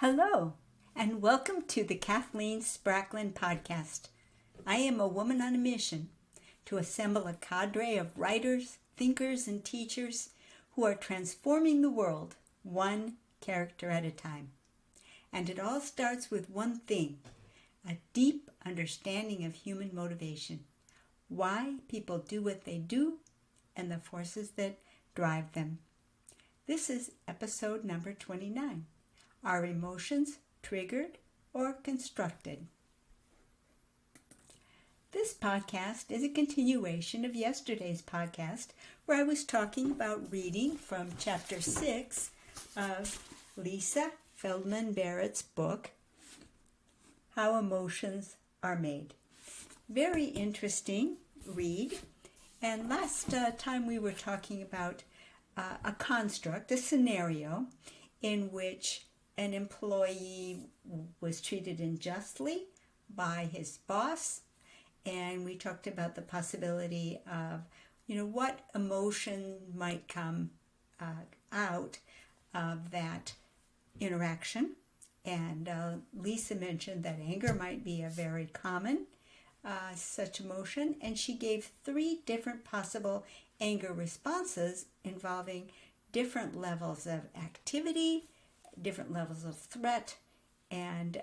Hello, and welcome to the Kathleen Spracklin podcast. I am a woman on a mission to assemble a cadre of writers, thinkers, and teachers who are transforming the world one character at a time. And it all starts with one thing: a deep understanding of human motivation, why people do what they do, and the forces that drive them. This is episode number 29. Are emotions triggered or constructed? This podcast is a continuation of yesterday's podcast where I was talking about reading from chapter 6 of Lisa Feldman Barrett's book, How Emotions Are Made. Very interesting read. And last time we were talking about a construct, a scenario in which an employee was treated unjustly by his boss, and we talked about the possibility of, what emotion might come out of that interaction. And Lisa mentioned that anger might be a very common such emotion, and she gave 3 different possible anger responses involving different levels of activity, different levels of threat, and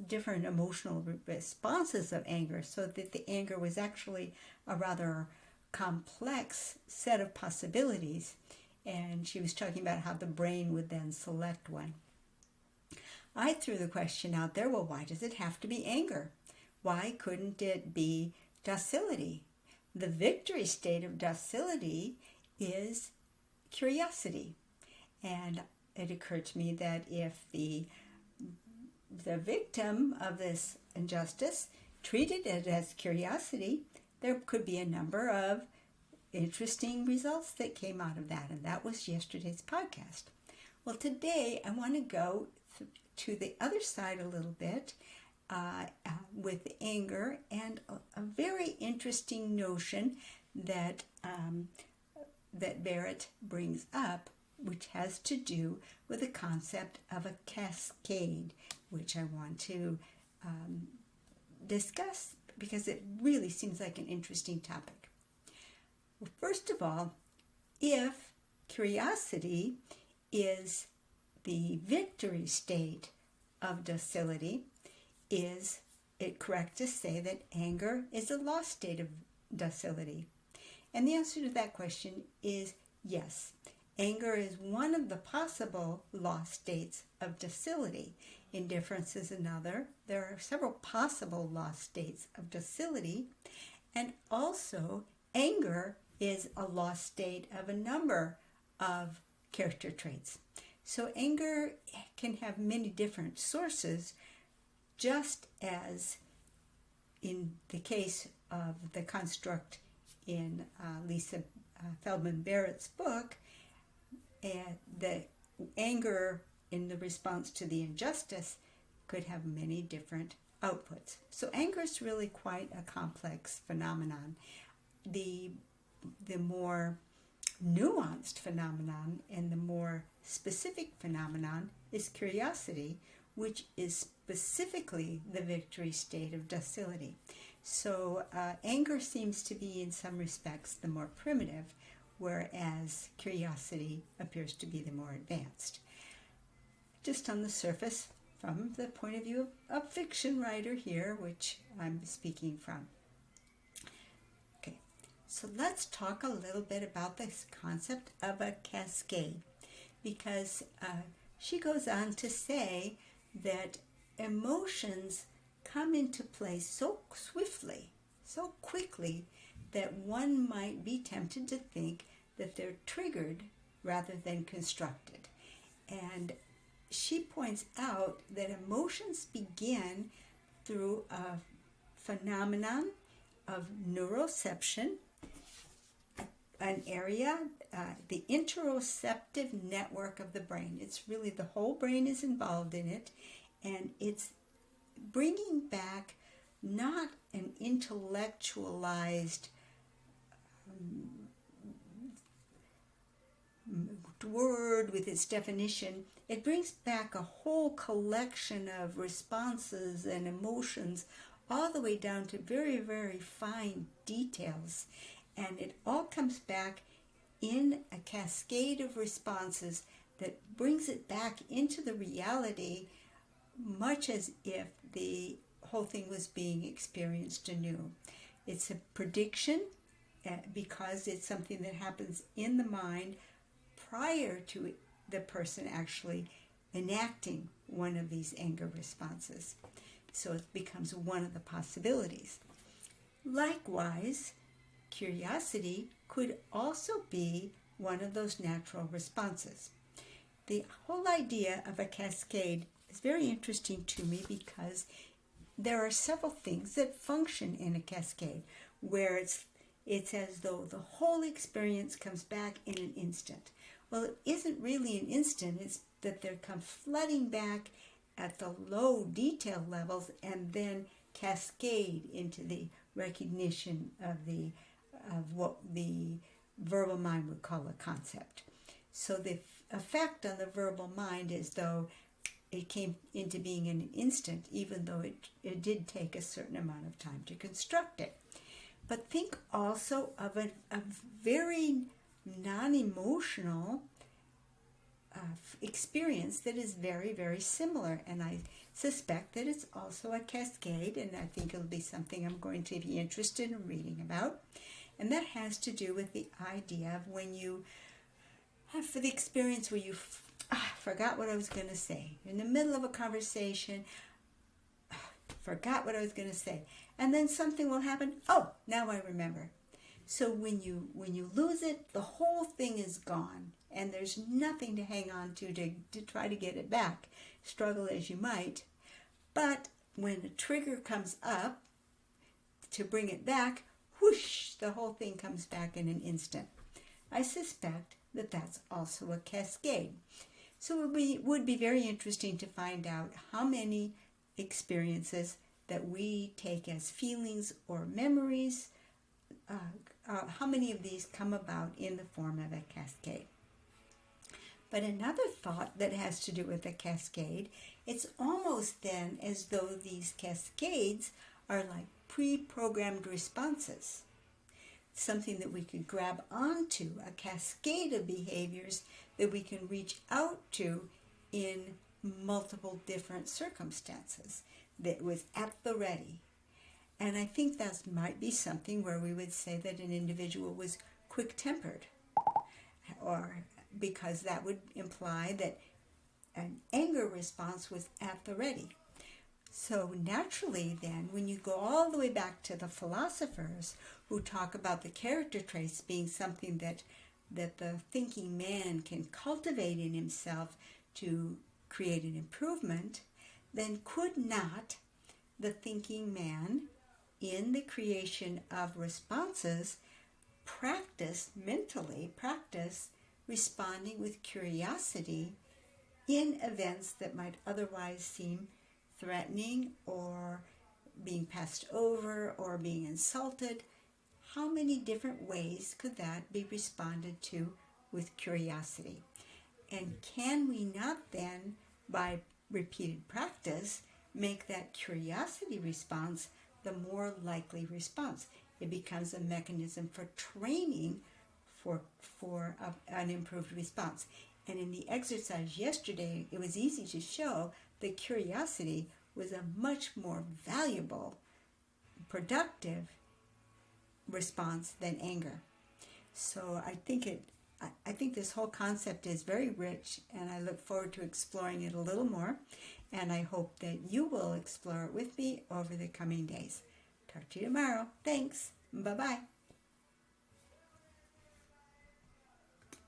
different emotional responses of anger, so that the anger was actually a rather complex set of possibilities. And she was talking about how the brain would then select one. I threw the question out there, well, why does it have to be anger? Why couldn't it be docility? The victory state of docility is curiosity. And it occurred to me that if the victim of this injustice treated it as curiosity, there could be a number of interesting results that came out of that. And that was yesterday's podcast. Well, today I want to go to the other side a little bit with anger and a very interesting notion that Barrett brings up, which has to do with the concept of a cascade, which I want to discuss because it really seems like an interesting topic. Well, first of all, if curiosity is the victory state of docility, is it correct to say that anger is a lost state of docility? And the answer to that question is yes. Anger is one of the possible lost states of docility. Indifference is another. There are several possible lost states of docility. And also, anger is a lost state of a number of character traits. So anger can have many different sources, just as in the case of the construct in Lisa Feldman Barrett's book, and the anger in the response to the injustice could have many different outputs. So anger is really quite a complex phenomenon. The more nuanced phenomenon and the more specific phenomenon is curiosity, which is specifically the victory state of docility. So anger seems to be in some respects the more primitive, whereas curiosity appears to be the more advanced. Just on the surface, from the point of view of a fiction writer here, which I'm speaking from. Okay, so let's talk a little bit about this concept of a cascade, because she goes on to say that emotions come into play so swiftly, so quickly, that one might be tempted to think that they're triggered rather than constructed. And she points out that emotions begin through a phenomenon of neuroception, an area, the interoceptive network of the brain. It's really the whole brain is involved in it, and it's bringing back not an intellectualized word with its definition, it brings back a whole collection of responses and emotions all the way down to very, very fine details. And it all comes back in a cascade of responses that brings it back into the reality, much as if the whole thing was being experienced anew. It's a prediction because it's something that happens in the mind prior to the person actually enacting one of these anger responses. So it becomes one of the possibilities. Likewise, curiosity could also be one of those natural responses. The whole idea of a cascade is very interesting to me because there are several things that function in a cascade where it's as though the whole experience comes back in an instant. Well, it isn't really an instant. It's that they come flooding back at the low detail levels and then cascade into the recognition of what the verbal mind would call a concept. So the effect on the verbal mind is though it came into being in an instant, even though it did take a certain amount of time to construct it. But think also of a very non-emotional experience that is very, very similar. And I suspect that it's also a cascade, and I think it'll be something I'm going to be interested in reading about. And that has to do with the idea of when you have the experience where you forgot what I was going to say. In the middle of a conversation, forgot what I was going to say. And then something will happen. Oh, now I remember. So when you lose it, the whole thing is gone. And there's nothing to hang on to try to get it back. Struggle as you might. But when a trigger comes up to bring it back, whoosh, the whole thing comes back in an instant. I suspect that that's also a cascade. So it would be very interesting to find out how many experiences that we take as feelings or memories, how many of these come about in the form of a cascade. But another thought that has to do with a cascade, it's almost then as though these cascades are like pre-programmed responses. Something that we could grab onto, a cascade of behaviors that we can reach out to in multiple different circumstances that was at the ready. And I think that might be something where we would say that an individual was quick-tempered, or because that would imply that an anger response was at the ready. So naturally then, when you go all the way back to the philosophers who talk about the character traits being something that the thinking man can cultivate in himself to create an improvement, then could not the thinking man in the creation of responses practice responding with curiosity in events that might otherwise seem threatening or being passed over or being insulted? How many different ways could that be responded to with curiosity? And can we not then, by repeated practice, make that curiosity response the more likely response? It becomes a mechanism for training for an improved response. And in the exercise yesterday, it was easy to show that curiosity was a much more valuable, productive response than anger. So I think this whole concept is very rich, and I look forward to exploring it a little more. And I hope that you will explore it with me over the coming days. Talk to you tomorrow. Thanks. Bye-bye.